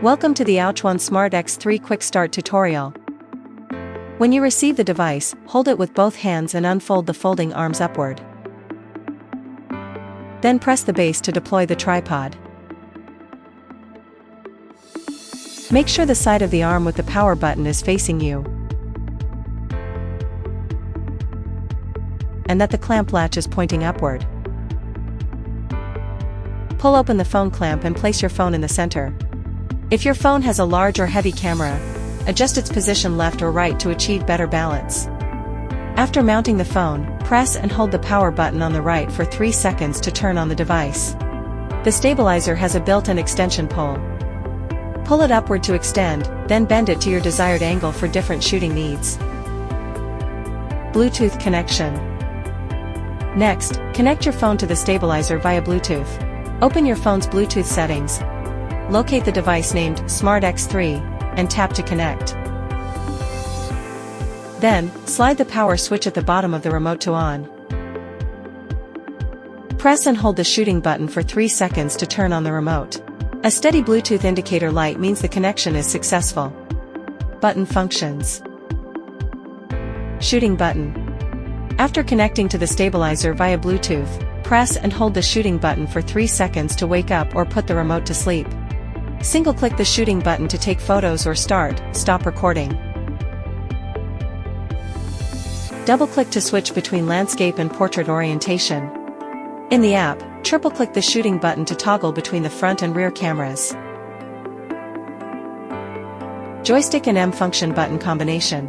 Welcome to the AOCHUAN Smart X3 Quick Start tutorial. When you receive the device, hold it with both hands and unfold the folding arms upward. Then press the base to deploy the tripod. Make sure the side of the arm with the power button is facing you, and that the clamp latch is pointing upward. Pull open the phone clamp and place your phone in the center. If your phone has a large or heavy camera, adjust its position left or right to achieve better balance. After mounting the phone, press and hold the power button on the right for 3 seconds to turn on the device. The stabilizer has a built-in extension pole. Pull it upward to extend, then bend it to your desired angle for different shooting needs. Bluetooth connection. Next, connect your phone to the stabilizer via Bluetooth. Open your phone's Bluetooth settings. Locate the device named Smart X3, and tap to connect. Then, slide the power switch at the bottom of the remote to on. Press and hold the shooting button for 3 seconds to turn on the remote. A steady Bluetooth indicator light means the connection is successful. Button functions. Shooting button. After connecting to the stabilizer via Bluetooth, press and hold the shooting button for 3 seconds to wake up or put the remote to sleep. Single-click the shooting button to take photos or stop recording. Double-click to switch between landscape and portrait orientation. In the app, triple-click the shooting button to toggle between the front and rear cameras. Joystick and M function button combination.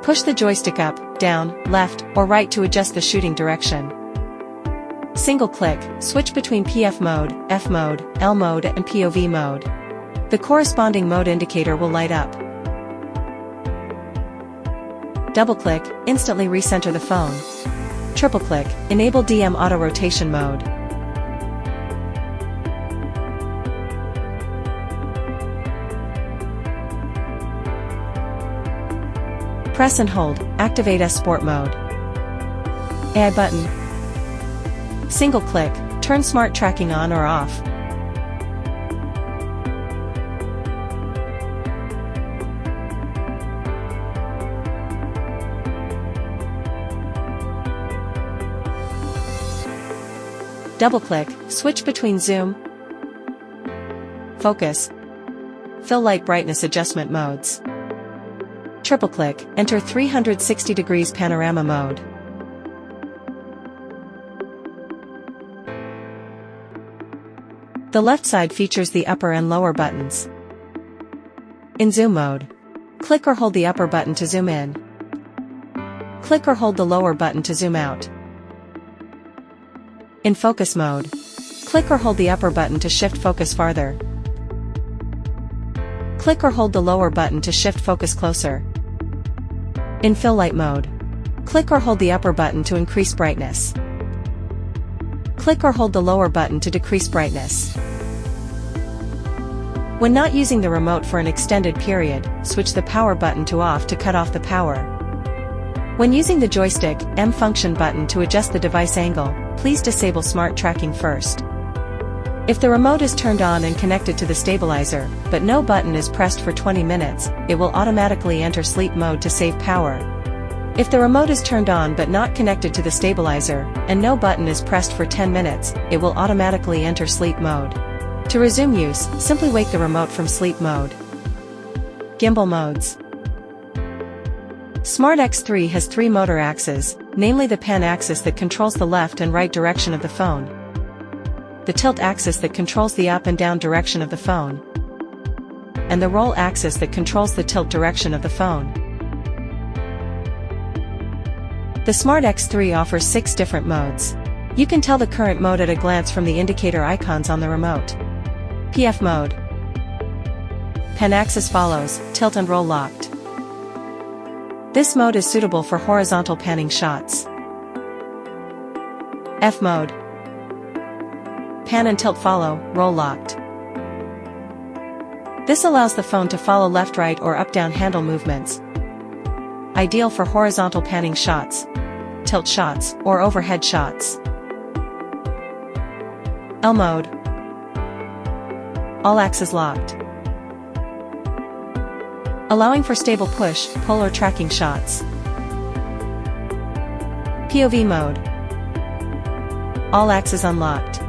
Push the joystick up, down, left, or right to adjust the shooting direction. Single-click, switch between PF mode, F mode, L mode and POV mode. The corresponding mode indicator will light up. Double-click, instantly recenter the phone. Triple-click, enable DM auto rotation mode. Press and hold, activate S Sport mode. AI button. Single-click, turn smart tracking on or off. Double-click, switch between zoom, focus, fill light brightness adjustment modes. Triple-click, enter 360 degrees panorama mode. The left side features the upper and lower buttons. In zoom mode, click or hold the upper button to zoom in. Click or hold the lower button to zoom out. In focus mode, click or hold the upper button to shift focus farther. Click or hold the lower button to shift focus closer. In fill light mode, click or hold the upper button to increase brightness. Click or hold the lower button to decrease brightness. When not using the remote for an extended period, switch the power button to off to cut off the power. When using the joystick, M function button to adjust the device angle, please disable smart tracking first. If the remote is turned on and connected to the stabilizer, but no button is pressed for 20 minutes, it will automatically enter sleep mode to save power. If the remote is turned on but not connected to the stabilizer, and no button is pressed for 10 minutes, it will automatically enter sleep mode. To resume use, simply wake the remote from sleep mode. Gimbal modes. Smart X3 has 3 motor axes, namely the pan axis that controls the left and right direction of the phone, the tilt axis that controls the up and down direction of the phone, and the roll axis that controls the tilt direction of the phone. The Smart X3 offers 6 different modes. You can tell the current mode at a glance from the indicator icons on the remote. PF mode. Pan axis follows, tilt and roll locked. This mode is suitable for horizontal panning shots. F mode. Pan and tilt follow, roll locked. This allows the phone to follow left-right or up-down handle movements. Ideal for horizontal panning shots, tilt shots, or overhead shots. L mode. all axes locked. Allowing for stable push, pull or tracking shots. POV mode. All axes unlocked.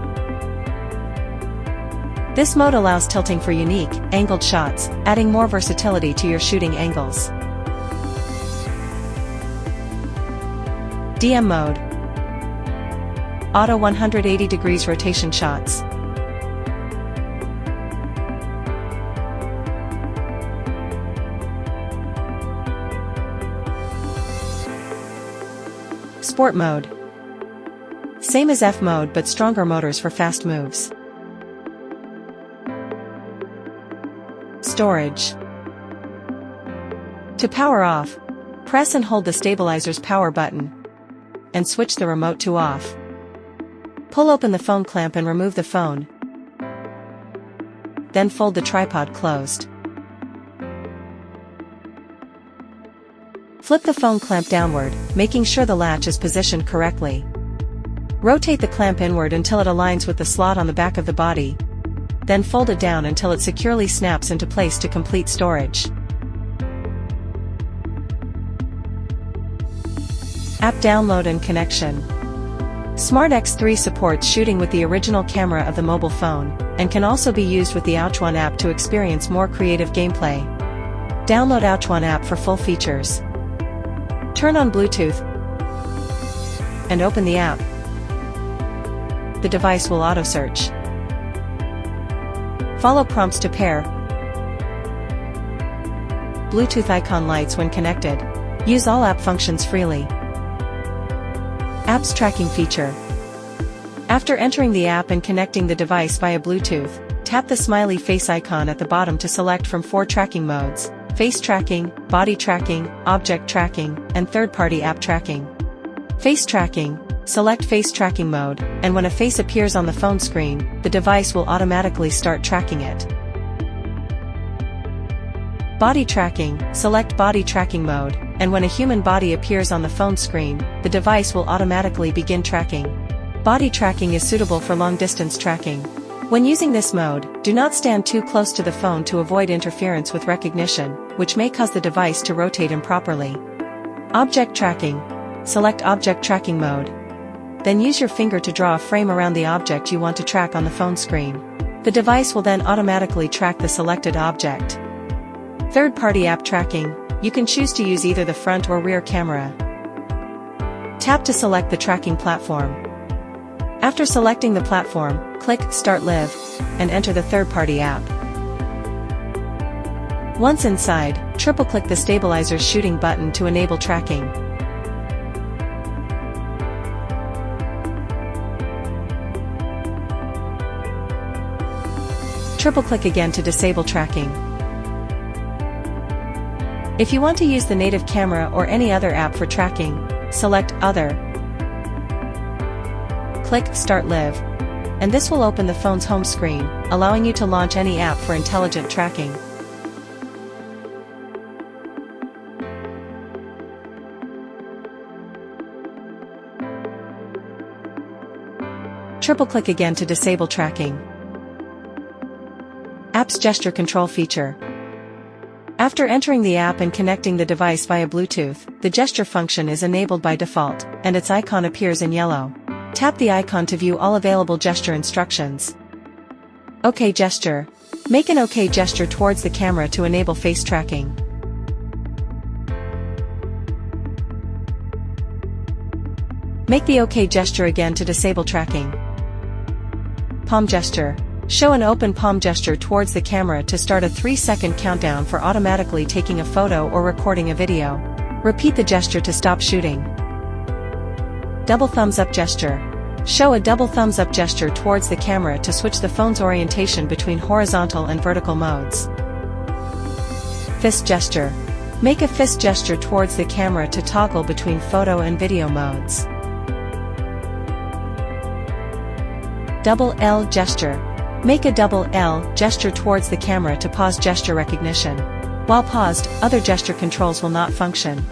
This mode allows tilting for unique, angled shots, adding more versatility to your shooting angles. DM mode. Auto 180 degrees rotation shots. Sport mode. Same as F mode but stronger motors for fast moves. Storage. To power off, press and hold the stabilizer's power button and switch the remote to off. Pull open the phone clamp and remove the phone. Then fold the tripod closed. Flip the phone clamp downward, making sure the latch is positioned correctly. Rotate the clamp inward until it aligns with the slot on the back of the body. Then fold it down until it securely snaps into place to complete storage. App download and connection. Smart X3 supports shooting with the original camera of the mobile phone, and can also be used with the AOCHUAN app to experience more creative gameplay. Download AOCHUAN app for full features. Turn on Bluetooth and open the app. The device will auto-search. Follow prompts to pair. Bluetooth icon lights when connected. Use all app functions freely. Apps tracking feature. After entering the app and connecting the device via Bluetooth, tap the smiley face icon at the bottom to select from 4 tracking modes: face tracking, body tracking, object tracking, and third-party app tracking. Face tracking. Select face tracking mode, and when a face appears on the phone screen, the device will automatically start tracking it. Body tracking. Select body tracking mode, and when a human body appears on the phone screen, the device will automatically begin tracking. Body tracking is suitable for long-distance tracking. When using this mode, do not stand too close to the phone to avoid interference with recognition, which may cause the device to rotate improperly. Object tracking. Select object tracking mode. Then use your finger to draw a frame around the object you want to track on the phone screen. The device will then automatically track the selected object. Third-party app tracking. You can choose to use either the front or rear camera. Tap to select the tracking platform. After selecting the platform, click Start Live and enter the third-party app. Once inside, triple-click the stabilizer's shooting button to enable tracking. Triple-click again to disable tracking. If you want to use the native camera or any other app for tracking, select Other. Click Start Live, and this will open the phone's home screen, allowing you to launch any app for intelligent tracking. Triple-click again to disable tracking. App's gesture control feature. After entering the app and connecting the device via Bluetooth, the gesture function is enabled by default, and its icon appears in yellow. Tap the icon to view all available gesture instructions. OK gesture. Make an OK gesture towards the camera to enable face tracking. Make the OK gesture again to disable tracking. Palm gesture. Show an open palm gesture towards the camera to start a 3-second countdown for automatically taking a photo or recording a video. Repeat the gesture to stop shooting. Double thumbs up gesture. Show a double thumbs up gesture towards the camera to switch the phone's orientation between horizontal and vertical modes. Fist gesture. Make a fist gesture towards the camera to toggle between photo and video modes. Double L gesture. Make a double L gesture towards the camera to pause gesture recognition. While paused, other gesture controls will not function.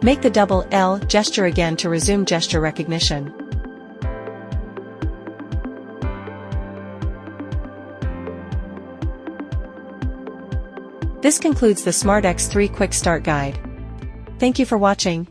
Make the double L gesture again to resume gesture recognition. This concludes the Smart X3 Quick Start Guide. Thank you for watching.